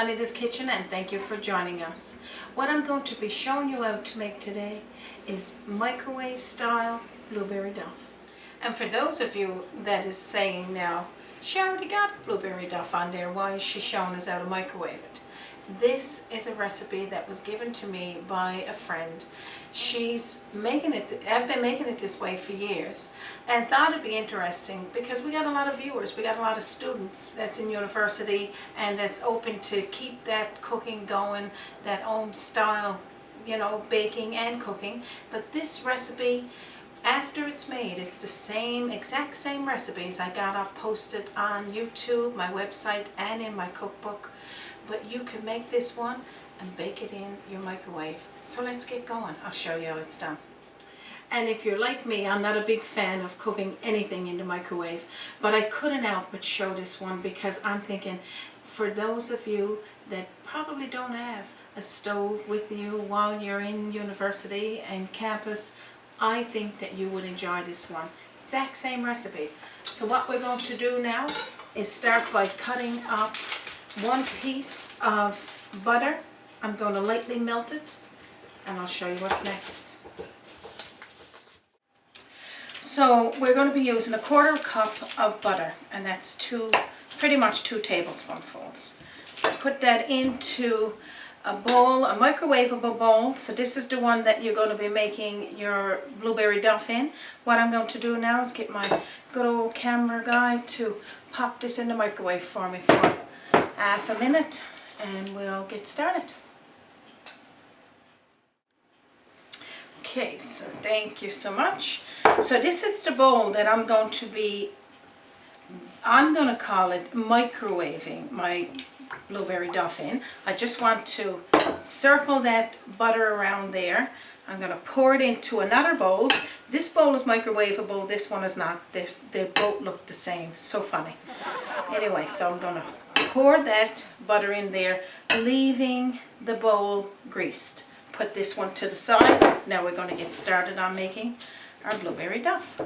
Bonita's Kitchen, and thank you for joining us. What I'm going to be showing you how to make today is microwave style blueberry duff. And for those of you that is saying now, she already got a blueberry duff on there, why is she showing us how to microwave it? This is a recipe that was given to me by a friend. She's making it, I've been making it this way for years, and thought it'd be interesting because we got a lot of viewers, we got a lot of students that's in university and that's open to keep that cooking going, that home style, you know, baking and cooking. But this recipe, after it's made, it's the same, exact same recipes I got up posted on YouTube, my website, and in my cookbook. But you can make this one and bake it in your microwave. So let's get going. I'll show you how it's done. And if you're like me, I'm not a big fan of cooking anything in the microwave, but I couldn't help but show this one because I'm thinking for those of you that probably don't have a stove with you while you're in university and campus, I think that you would enjoy this one. Exact same recipe. So what we're going to do now is start by cutting up one piece of butter. I'm going to lightly melt it and I'll show you what's next. So we're going to be using a 1/4 cup of butter, and that's pretty much 2 tablespoonfuls. So put that into a bowl, a microwavable bowl. So this is the one that you're going to be making your blueberry duff in. What I'm going to do now is get my good old camera guy to pop this in the microwave for me for half a minute and we'll get started. Okay, so thank you so much. So this is the bowl that I'm going to call it microwaving my blueberry duff in. I just want to circle that butter around there. I'm going to pour it into another bowl. This bowl is microwavable, this one is not. They both look the same. So funny. Anyway, so I'm going to pour that butter in there, leaving the bowl greased. Put this one to the side. Now we're going to get started on making our blueberry duff.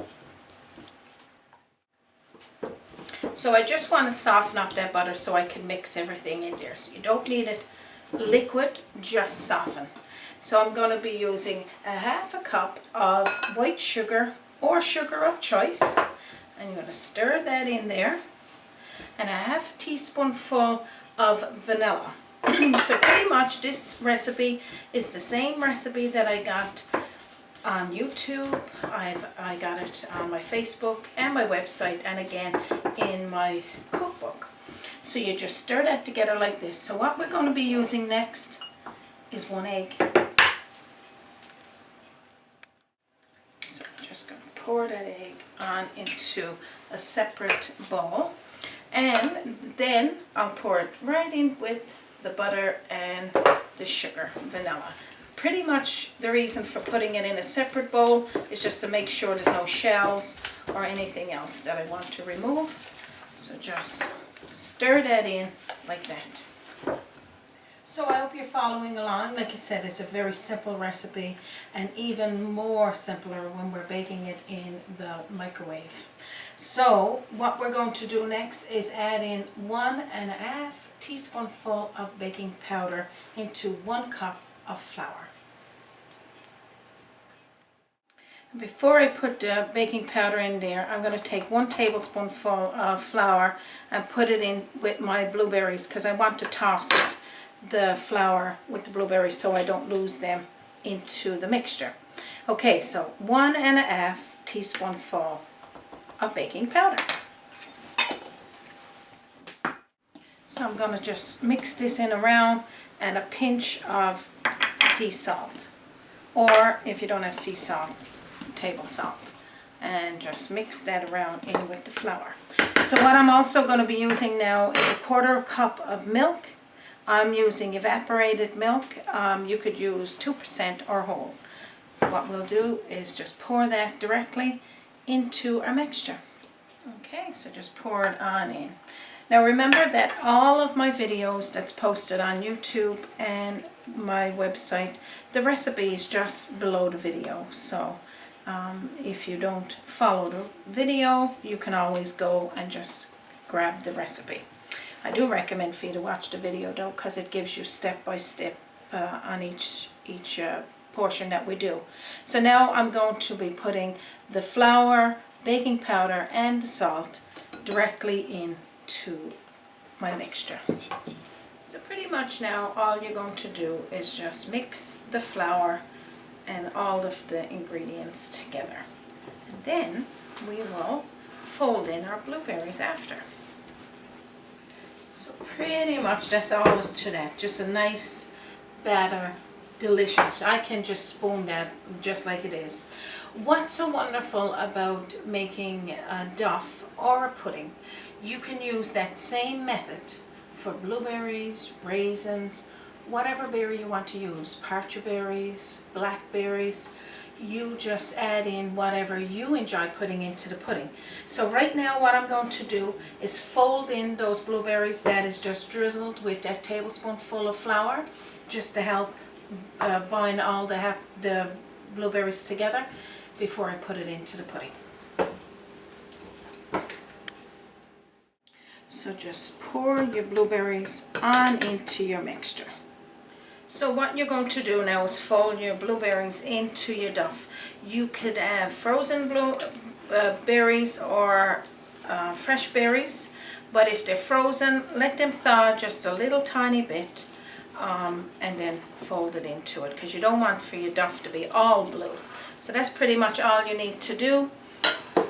So I just want to soften up that butter so I can mix everything in there. So you don't need it liquid, just soften. So I'm going to be using a 1/2 cup of white sugar or sugar of choice. And you're going to stir that in there. And a 1/2 teaspoonful of vanilla. So pretty much this recipe is the same recipe that I got on YouTube. I got it on my Facebook and my website, and again in my cookbook. So you just stir that together like this. So what we're going to be using next is 1 egg. So I'm just going to pour that egg on into a separate bowl. And then I'll pour it right in with the butter and the sugar, vanilla. Pretty much the reason for putting it in a separate bowl is just to make sure there's no shells or anything else that I want to remove. So just stir that in like that. So I hope you're following along. Like I said, it's a very simple recipe, and even more simpler when we're baking it in the microwave. So what we're going to do next is add in 1.5 teaspoonful of baking powder into 1 cup of flour. Before I put the baking powder in there, I'm going to take 1 tablespoonful of flour and put it in with my blueberries because I want to toss it, the flour with the blueberries, so I don't lose them into the mixture. Okay, so 1.5 teaspoonful of baking powder. So I'm going to just mix this in around, and a pinch of sea salt, or if you don't have sea salt, table salt, and just mix that around in with the flour. So what I'm also going to be using now is a 1/4 cup of milk. I'm using evaporated milk. You could use 2% or whole. What we'll do is just pour that directly into our mixture. Okay, so just pour it on in. Now remember that all of my videos that's posted on YouTube and my website, the recipe is just below the video. So if you don't follow the video, you can always go and just grab the recipe. I do recommend for you to watch the video though, because it gives you step by step on each portion that we do. So now I'm going to be putting the flour, baking powder and the salt directly into my mixture. So pretty much now all you're going to do is just mix the flour and all of the ingredients together. And then we will fold in our blueberries after. So pretty much that's all there is to that. Just a nice batter, delicious. I can just spoon that just like it is. What's so wonderful about making a duff or a pudding, you can use that same method for blueberries, raisins, whatever berry you want to use, partridge berries, blackberries. You just add in whatever you enjoy putting into the pudding. So right now what I'm going to do is fold in those blueberries that is just drizzled with that tablespoonful of flour, just to help bind all the blueberries together before I put it into the pudding. So just pour your blueberries on into your mixture. So what you're going to do now is fold your blueberries into your duff. You could have frozen berries or fresh berries, but if they're frozen, let them thaw just a little tiny bit and then fold it into it, because you don't want for your duff to be all blue. So that's pretty much all you need to do.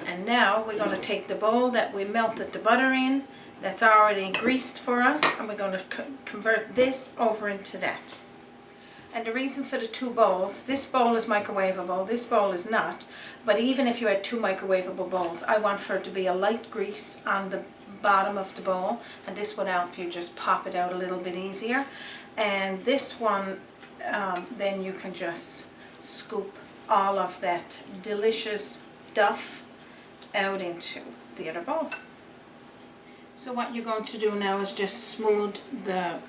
And now we're going to take the bowl that we melted the butter in, that's already greased for us, and we're going to convert this over into that. And the reason for the two bowls, this bowl is microwavable, this bowl is not, but even if you had two microwavable bowls, I want for it to be a light grease on the bottom of the bowl, and this would help you just pop it out a little bit easier. And this one, then you can just scoop all of that delicious duff out into the other bowl. So what you're going to do now is just smooth the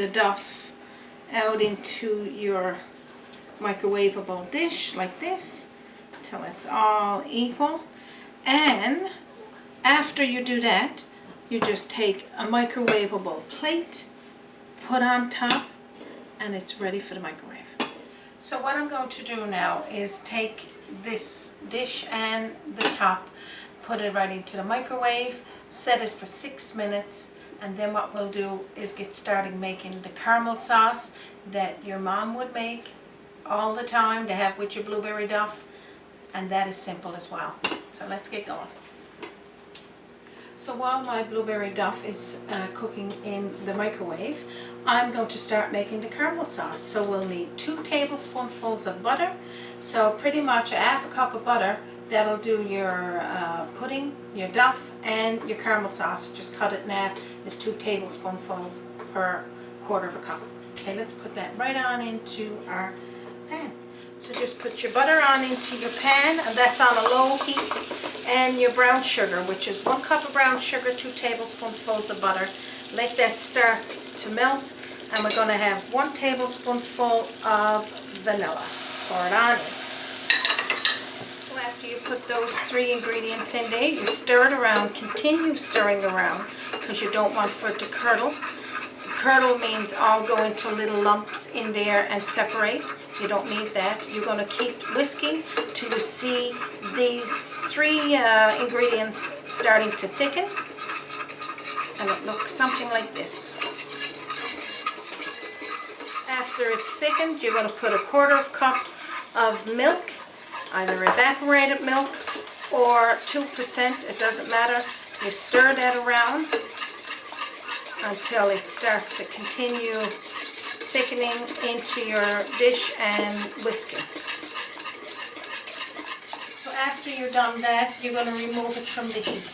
duff out into your microwavable dish like this till it's all equal. And after you do that, you just take a microwavable plate, put on top, and it's ready for the microwave. So what I'm going to do now is take this dish and the top, put it right into the microwave, set it for 6 minutes, and then what we'll do is get started making the caramel sauce that your mom would make all the time to have with your blueberry duff, and that is simple as well. So let's get going. So while my blueberry duff is cooking in the microwave, I'm going to start making the caramel sauce. So we'll need 2 tablespoonfuls of butter. So pretty much a half a cup of butter, that'll do your pudding, your duff, and your caramel sauce. Just cut it in half. It's 2 tablespoonfuls per quarter of a cup. Okay, let's put that right on into our pan. So just put your butter on into your pan, and that's on a low heat. And your brown sugar, which is 1 cup of brown sugar, 2 tablespoonfuls of butter. Let that start to melt, and we're going to have 1 tablespoonful of vanilla. Pour it on in. So after you put those 3 ingredients in there, you stir it around. Continue stirring around because you don't want for it to curdle. Curdle means all go into little lumps in there and separate. You don't need that. You're going to keep whisking till you see these 3 ingredients starting to thicken, and it looks something like this. After it's thickened, you're going to put a 1/4 cup of milk, either evaporated milk or 2%, it doesn't matter. You stir that around until it starts to continue thickening into your dish and whisking. So after you're done that, you're going to remove it from the heat.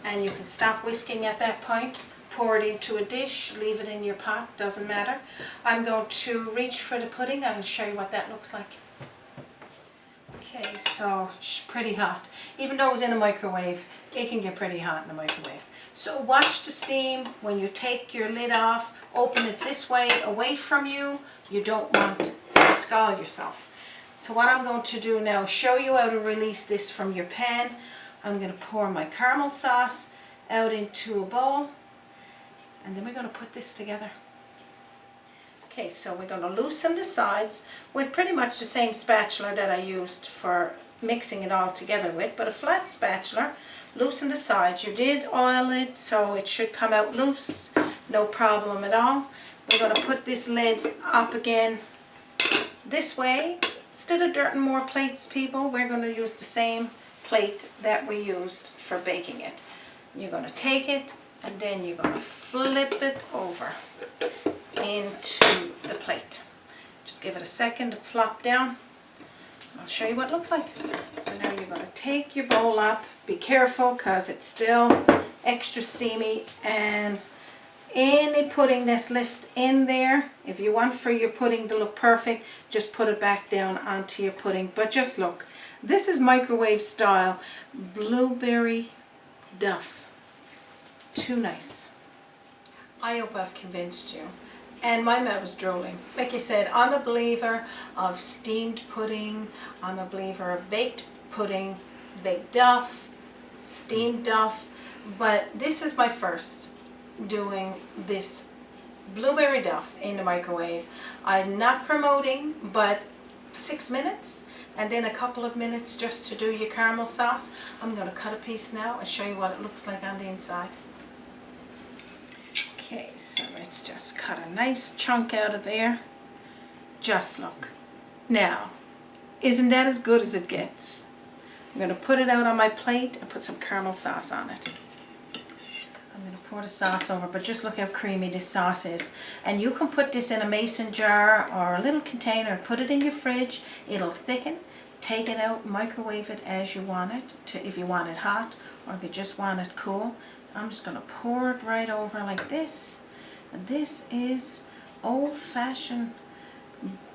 And you can stop whisking at that point, pour it into a dish, leave it in your pot, doesn't matter. I'm going to reach for the pudding. I'll show you what that looks like. Okay, so it's pretty hot. Even though it was in a microwave, it can get pretty hot in the microwave. So watch the steam. When you take your lid off, open it this way away from you. You don't want to scald yourself. So what I'm going to do now is show you how to release this from your pan. I'm going to pour my caramel sauce out into a bowl, and then we're going to put this together. Okay, so we're going to loosen the sides with pretty much the same spatula that I used for mixing it all together with, but a flat spatula. Loosen the sides. You did oil it, so it should come out loose, no problem at all. We're going to put this lid up again this way. Instead of dirting more plates, people, we're going to use the same plate that we used for baking it. You're going to take it and then you're going to flip it over into the plate. Just give it a second to flop down. I'll show you what it looks like. So now you're going to take your bowl up. Be careful because it's still extra steamy, and any pudding that's left in there, if you want for your pudding to look perfect, just put it back down onto your pudding. But just look, this is microwave style blueberry duff. Too nice. I hope I've convinced you. And my mouth was drooling. Like you said, I'm a believer of steamed pudding. I'm a believer of baked pudding, baked duff, steamed duff. But this is my first doing this blueberry duff in the microwave. I'm not promoting, but 6 minutes and then a couple of minutes just to do your caramel sauce. I'm going to cut a piece now and show you what it looks like on the inside. Okay, so let's just cut a nice chunk out of there. Just look. Now, isn't that as good as it gets? I'm going to put it out on my plate and put some caramel sauce on it. I'm going to pour the sauce over, but just look how creamy this sauce is. And you can put this in a mason jar or a little container, put it in your fridge. It'll thicken. Take it out, microwave it as you want it, if you want it hot or if you just want it cool. I'm just going to pour it right over like this. And this is old-fashioned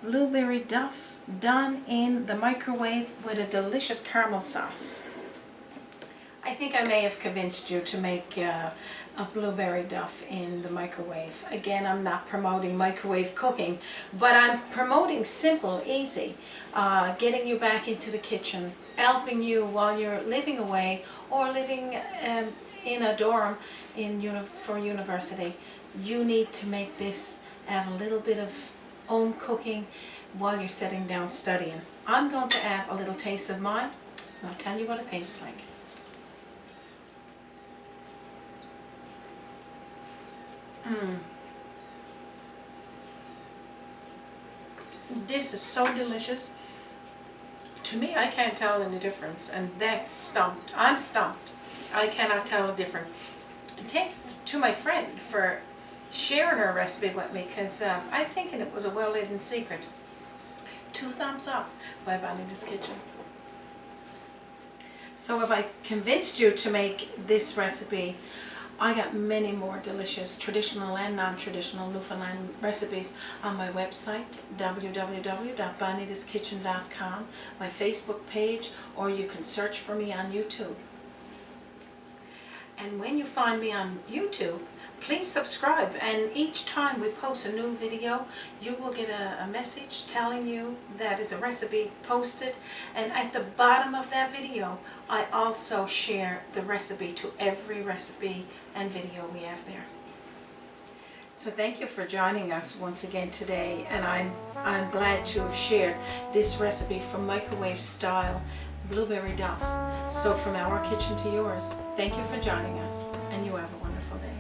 blueberry duff done in the microwave with a delicious caramel sauce. I think I may have convinced you to make a blueberry duff in the microwave. Again, I'm not promoting microwave cooking, but I'm promoting simple, easy, getting you back into the kitchen, helping you while you're living away or living in a dorm for university. You need to make this, have a little bit of home cooking while you're sitting down studying. I'm going to have a little taste of mine. I'll tell you what it tastes like. This is so delicious. To me, I can't tell any difference, and that's stumped. I'm stumped. I cannot tell the difference. And thank you to my friend for sharing her recipe with me, because I think it was a well-hidden secret. 2 thumbs up by Bonita's Kitchen. So if I convinced you to make this recipe, I got many more delicious traditional and non-traditional Newfoundland recipes on my website, www.bonitaskitchen.com, my Facebook page, or you can search for me on YouTube. And when you find me on YouTube, please subscribe, and each time we post a new video, you will get a message telling you that is a recipe posted, and at the bottom of that video I also share the recipe to every recipe and video we have there. So thank you for joining us once again today, and I'm glad to have shared this recipe from Microwave Style Blueberry Duff. So from our kitchen to yours, thank you for joining us, and you have a wonderful day.